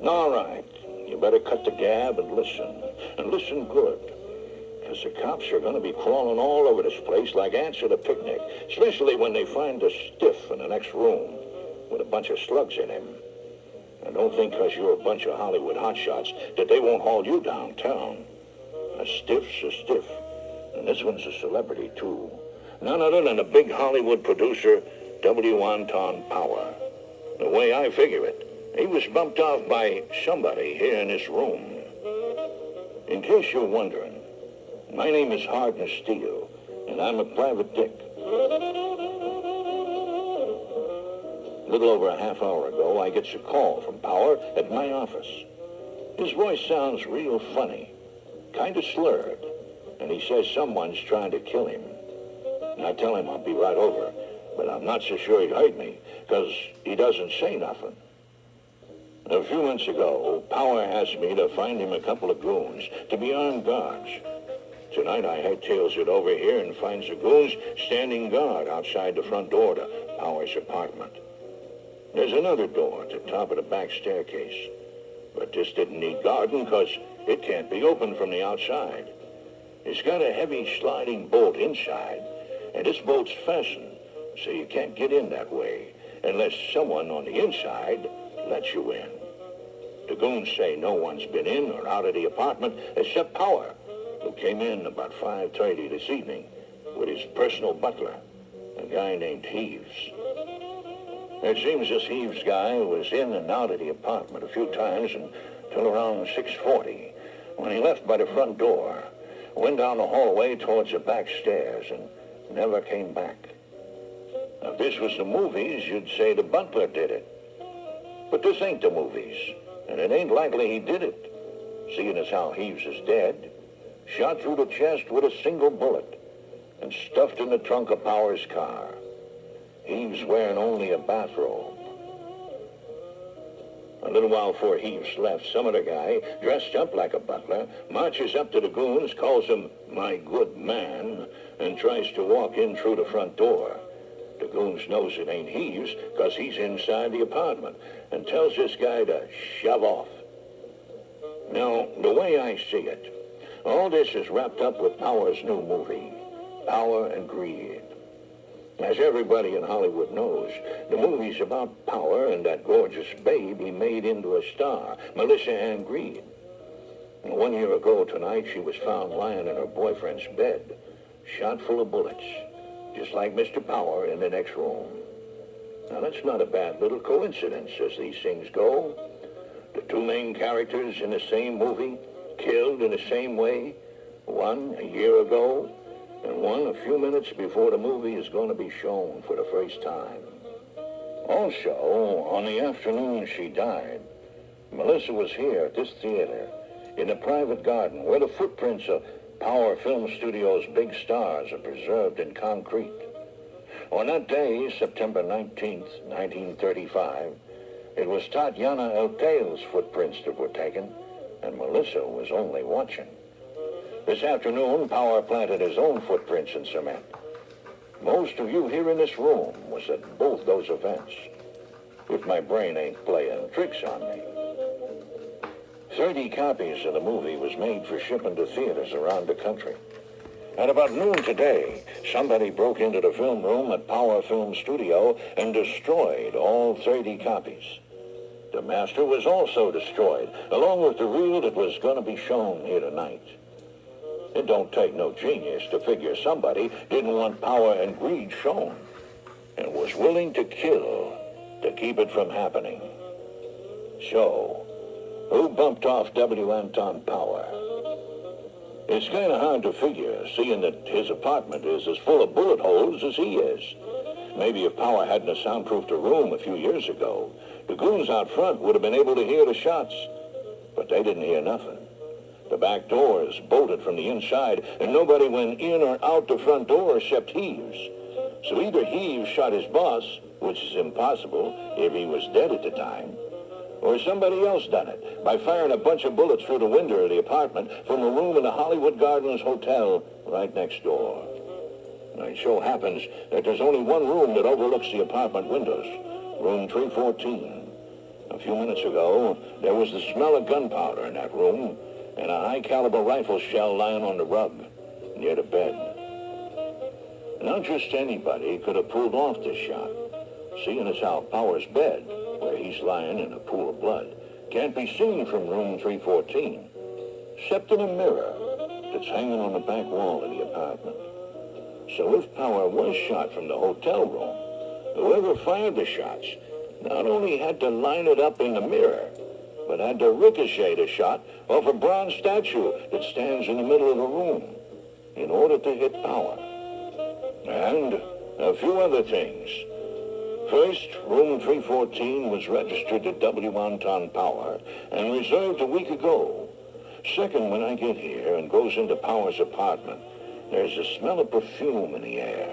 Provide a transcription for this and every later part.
All right. You better cut the gab and listen. And listen good. Because the cops are going to be crawling all over this place like ants at a picnic. Especially when they find a stiff in the next room with a bunch of slugs in him. And don't think because you're a bunch of Hollywood hotshots that they won't haul you downtown. A stiff's a stiff. And this one's a celebrity, too. None other than a big Hollywood producer, W. Anton Powar. The way I figure it, he was bumped off by somebody here in this room. In case you're wondering, my name is Hardness Steele, and I'm a private dick. A little over a half hour ago, I gets a call from Powar at my office. His voice sounds real funny, kind of slurred, and he says someone's trying to kill him. And I tell him I'll be right over, but I'm not so sure he'd hurt me, because he doesn't say nothing. A few months ago, Powar asked me to find him a couple of goons to be armed guards. Tonight I hightails it over here and finds the goons standing guard outside the front door to Powar's apartment. There's another door at the top of the back staircase, but this didn't need guarding because it can't be opened from the outside. It's got a heavy sliding bolt inside, and this bolt's fastened, so you can't get in that way unless someone on the inside lets you in. The goons say no one's been in or out of the apartment except Powar, who came in about 5:30 this evening with his personal butler, a guy named Heaves. It seems this Heaves guy was in and out of the apartment a few times until around 6:40, when he left by the front door, went down the hallway towards the back stairs, and never came back. Now, if this was the movies, you'd say the butler did it. But this ain't the movies, and it ain't likely he did it, seeing as how Heaves is dead, shot through the chest with a single bullet, and stuffed in the trunk of Powar's car. Heaves wearing only a bathrobe. A little while before Heaves left, some other guy, dressed up like a butler, marches up to the goons, calls them "my good man," and tries to walk in through the front door. The goons knows it ain't Heaves because he's inside the apartment and tells this guy to shove off. Now, the way I see it, all this is wrapped up with Powar's new movie, Powar and Greede. As everybody in Hollywood knows, the movie's about Powar and that gorgeous babe he made into a star, Melissa Ann Greede. 1 year ago tonight, she was found lying in her boyfriend's bed, shot full of bullets, just like Mr. Powar in the next room. Now, that's not a bad little coincidence as these things go. The two main characters in the same movie, killed in the same way, one a year ago, and one a few minutes before the movie is going to be shown for the first time. Also, on the afternoon she died, Melissa was here at this theater, in the private garden, where the footprints of Powar Film Studios' big stars are preserved in concrete. On that day, September 19th, 1935, it was Tatiana Elteil's footprints that were taken, and Melissa was only watching. This afternoon, Powar planted his own footprints in cement. Most of you here in this room was at both those events, if my brain ain't playing tricks on me. 30 copies of the movie was made for shipping to theaters around the country. At about noon today, somebody broke into the film room at Powar Film Studio and destroyed all 30 copies. The master was also destroyed, along with the reel that was going to be shown here tonight. It don't take no genius to figure somebody didn't want Powar and Greede shown and was willing to kill to keep it from happening. So, who bumped off W. Anton Powar? It's kind of hard to figure, seeing that his apartment is as full of bullet holes as he is. Maybe if Powar hadn't soundproofed the room a few years ago, the goons out front would have been able to hear the shots. But they didn't hear nothing. The back door is bolted from the inside, and nobody went in or out the front door except Heaves. So either Heaves shot his boss, which is impossible if he was dead at the time, or somebody else done it by firing a bunch of bullets through the window of the apartment from a room in the Hollywood Gardens Hotel right next door. Now, it so happens that there's only one room that overlooks the apartment windows, room 314. A few minutes ago, there was the smell of gunpowder in that room and a high-caliber rifle shell lying on the rug near the bed. Not just anybody could have pulled off this shot, seeing as how Power's bed, where he's lying in a pool of blood, can't be seen from room 314, except in a mirror that's hanging on the back wall of the apartment. So if Power was shot from the hotel room, whoever fired the shots not only had to line it up in the mirror, but had to ricochet the shot off a bronze statue that stands in the middle of the room in order to hit Power. And a few other things. First, room 314 was registered to W. Anton Power and reserved a week ago. Second, when I get here and goes into Power's apartment, there's a smell of perfume in the air.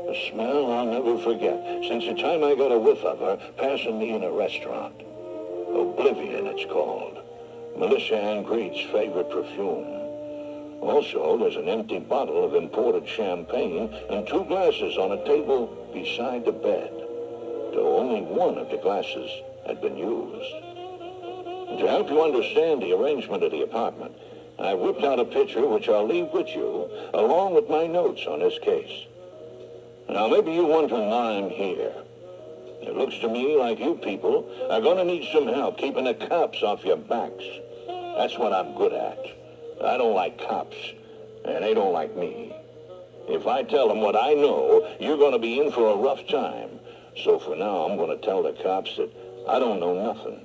A smell I'll never forget since the time I got a whiff of her passing me in a restaurant. Oblivion, it's called. Melissa Ann Greede's favorite perfume. Also, there's an empty bottle of imported champagne and 2 glasses on a table beside the bed, though only one of the glasses had been used. To help you understand the arrangement of the apartment, I whipped out a picture which I'll leave with you, along with my notes on this case. Now, maybe you're wondering why I'm here. It looks to me like you people are going to need some help keeping the cops off your backs. That's what I'm good at. I don't like cops, and they don't like me. If I tell them what I know, you're going to be in for a rough time. So for now, I'm going to tell the cops that I don't know nothing.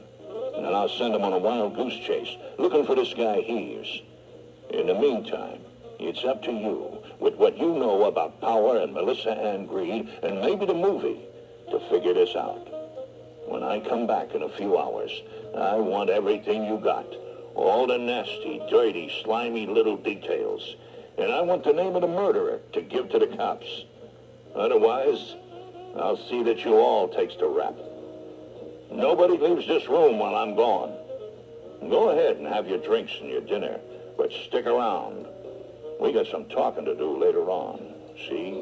And then I'll send them on a wild goose chase, looking for this guy Heaves. In the meantime, it's up to you, with what you know about Power and Melissa Ann Greede, and maybe the movie, to figure this out. When I come back in a few hours, I want everything you got. All the nasty, dirty, slimy little details. And I want the name of the murderer to give to the cops. Otherwise, I'll see that you all takes the rap. Nobody leaves this room while I'm gone. Go ahead and have your drinks and your dinner, but stick around. We got some talking to do later on, see?